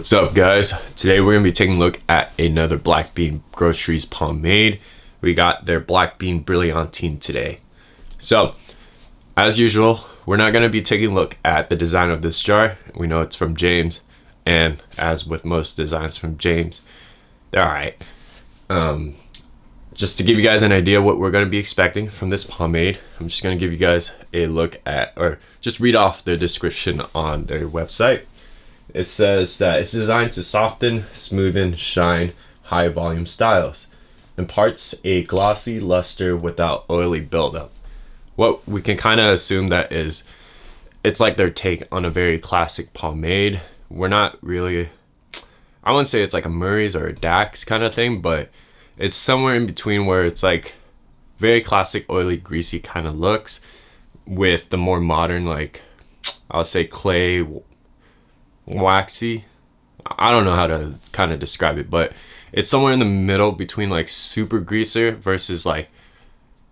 What's up, guys? Today we're gonna be taking a look at another Black Bean Groceries pomade. We got their Black Bean Brilliantine today. So, as usual, we're not gonna be taking a look at the design of this jar. We know it's from James, and as with most designs from James, they're alright. Just to give you guys an idea what we're gonna be expecting from this pomade, I'm just gonna give you guys a look at, or just read off the description on their website. It says that it's designed to soften, smoothen, shine, high volume styles. Imparts a glossy luster without oily buildup. What we can kind of assume that is, it's like their take on a very classic pomade. We're not really, I wouldn't say it's like a Murray's or a Dax kind of thing, but it's somewhere in between where it's like very classic oily, greasy kind of looks with the more modern, like I'll say clay, waxy. I don't know how to kind of describe it, but it's somewhere in the middle between like super greaser versus like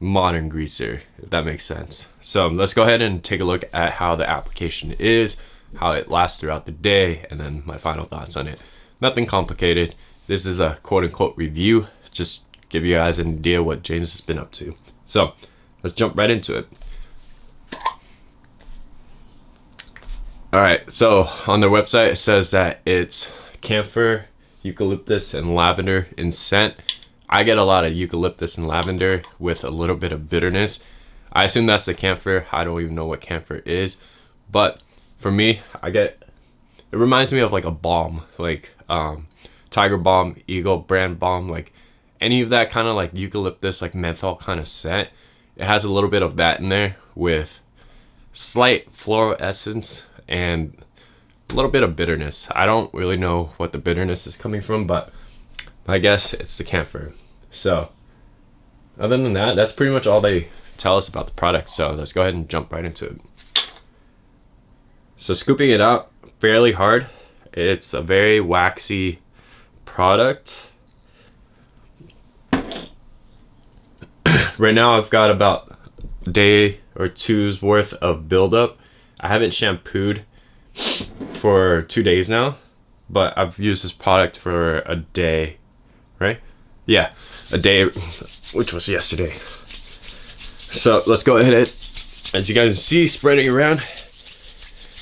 modern greaser, if that makes sense. So let's go ahead and take a look at how the application is, how it lasts throughout the day, and then my final thoughts on it. Nothing complicated. This is a quote-unquote review, just give you guys an idea what James has been up to. So let's jump right into it. Alright, so on their website it says that it's camphor, eucalyptus, and lavender in scent. I get a lot of eucalyptus and lavender with a little bit of bitterness. I assume that's the camphor. I don't even know what camphor is. But for me, it reminds me of like a balm, like Tiger Balm, Eagle brand balm, like any of that kind of like eucalyptus, like menthol kind of scent. It has a little bit of that in there with slight floral essence and a little bit of bitterness. I don't really know what the bitterness is coming from, but I guess it's the camphor. So other than that, that's pretty much all they tell us about the product. So let's go ahead and jump right into it. So scooping it out fairly hard. It's a very waxy product. Right now I've got about a day or two's worth of buildup. I haven't shampooed for 2 days now, but I've used this product for a day, right? Yeah, a day, which was yesterday. So let's go ahead. As you guys see, spreading around,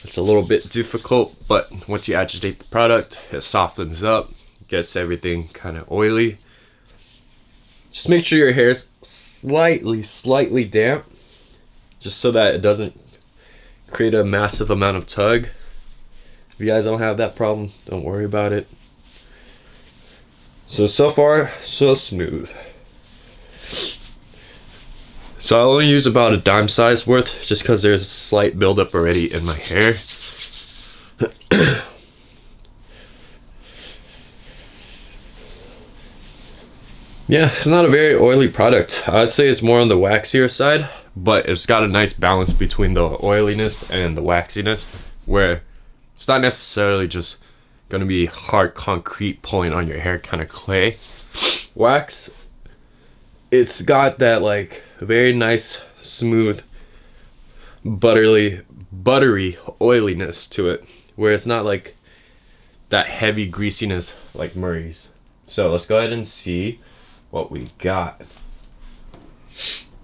it's a little bit difficult, but once you agitate the product, it softens up, gets everything kind of oily. Just make sure your hair is slightly damp, just so that it doesn't create a massive amount of tug. If you guys don't have that problem, don't worry about it. So far, so smooth. So I only use about a dime size worth, just because there's a slight buildup already in my hair. Yeah, it's not a very oily product. I'd say it's more on the waxier side, but it's got a nice balance between the oiliness and the waxiness, where it's not necessarily just gonna be hard concrete pulling on your hair kind of clay wax. It's got that like very nice, smooth, buttery oiliness to it, where it's not like that heavy greasiness like Murray's. So let's go ahead and see what we got.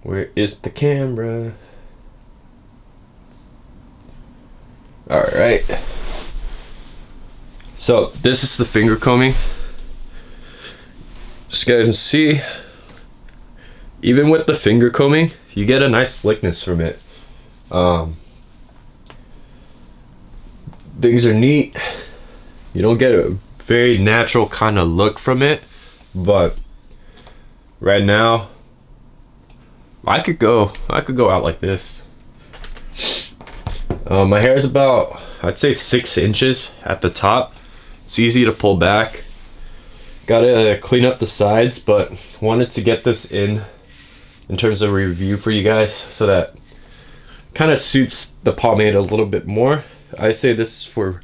Where is the camera? All right. So this is the finger combing. Just guys can see, even with the finger combing, you get a nice slickness from it. Things are neat. You don't get a very natural kind of look from it, but right now I could go out like this. My hair is about, I'd say 6 inches at the top. It's easy to pull back. Gotta clean up the sides, but wanted to get this in terms of review for you guys, so that kind of suits the pomade a little bit more. I say this is for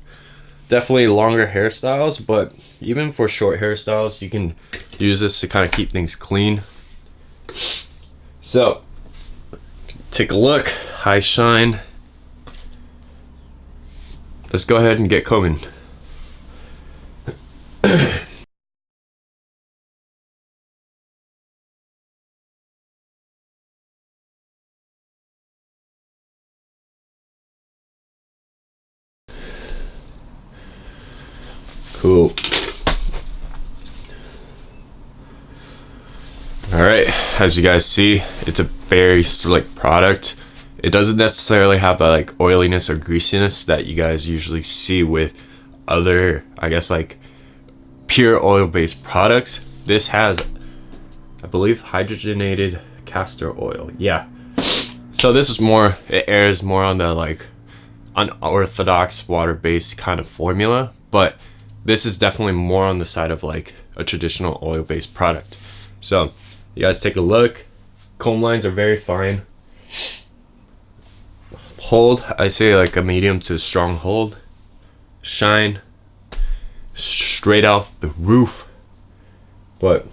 definitely longer hairstyles, but even for short hairstyles, you can use this to kind of keep things clean. So take a look, high shine. Let's go ahead and get combing. Cool. Alright, as you guys see, it's a very slick product. It doesn't necessarily have the like oiliness or greasiness that you guys usually see with other, I guess, like pure oil-based products. This has, I believe, hydrogenated castor oil. Yeah. So this is more, it airs more on the like unorthodox water-based kind of formula, but this is definitely more on the side of like a traditional oil-based product. So you guys take a look. Comb lines are very fine. Hold, I say like a medium to strong hold. Shine, straight off the roof. But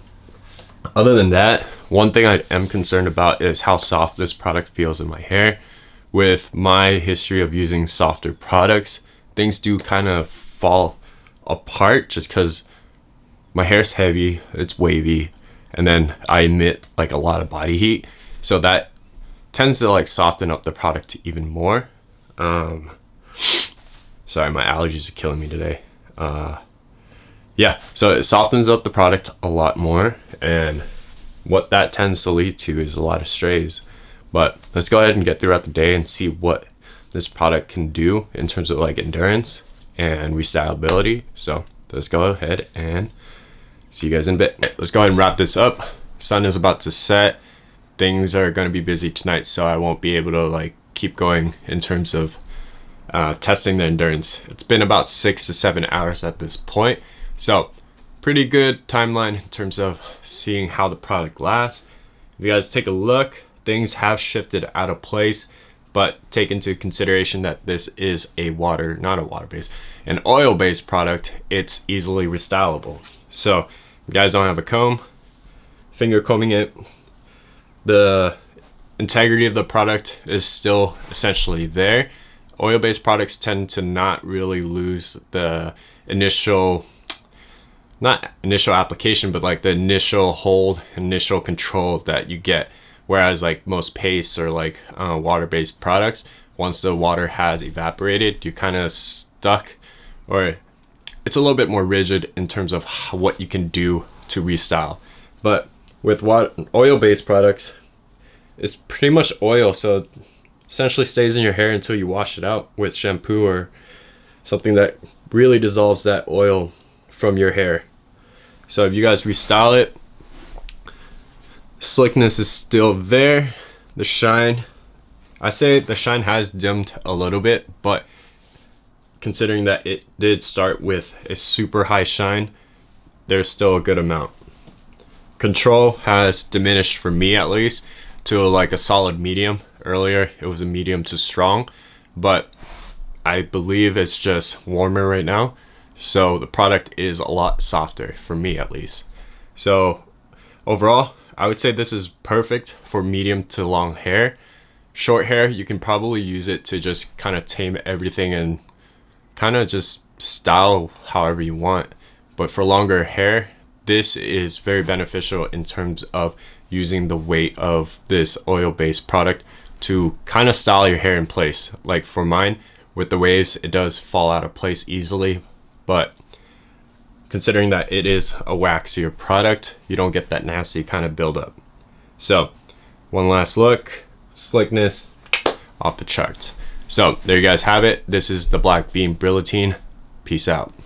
other than that, one thing I am concerned about is how soft this product feels in my hair. With my history of using softer products, things do kind of fall apart just because my hair's heavy, it's wavy, and then I emit like a lot of body heat, so that tends to like soften up the product even more. Sorry, my allergies are killing me today. Yeah, so it softens up the product a lot more, and what that tends to lead to is a lot of strays. But let's go ahead and get throughout the day and see what this product can do in terms of like endurance and restylability. So let's go ahead and see you guys in a bit. Let's go ahead and wrap this up. Sun is about to set. Things are going to be busy tonight, so I won't be able to like keep going in terms of testing the endurance. It's been about 6 to 7 hours at this point, so pretty good timeline in terms of seeing how the product lasts. If you guys take a look, things have shifted out of place, but take into consideration that this is a not a water-based, an oil-based product. It's easily restylable. So if you guys don't have a comb, finger combing it, the integrity of the product is still essentially there. Oil-based products tend to not really lose the not initial application, but like the initial hold, initial control that you get. Whereas like most pastes or like water-based products, once the water has evaporated, you're kind of stuck, or it's a little bit more rigid in terms of what you can do to restyle. But with oil-based products, it's pretty much oil, so it essentially stays in your hair until you wash it out with shampoo or something that really dissolves that oil from your hair. So if you guys restyle it, slickness is still there. The shine, I say the shine has dimmed a little bit, but considering that it did start with a super high shine, there's still a good amount. Control has diminished, for me at least, to like a solid medium. Earlier it was a medium to strong, but I believe it's just warmer right now, so the product is a lot softer, for me at least. So overall, I would say this is perfect for medium to long hair. Short hair, you can probably use it to just kind of tame everything and kind of just style however you want. But for longer hair, this is very beneficial in terms of using the weight of this oil-based product to kind of style your hair in place. Like for mine, with the waves, it does fall out of place easily, but considering that it is a waxier product, you don't get that nasty kind of buildup. So one last look, slickness off the charts. So there you guys have it. This is the Black Bean Brilliantine. Peace out.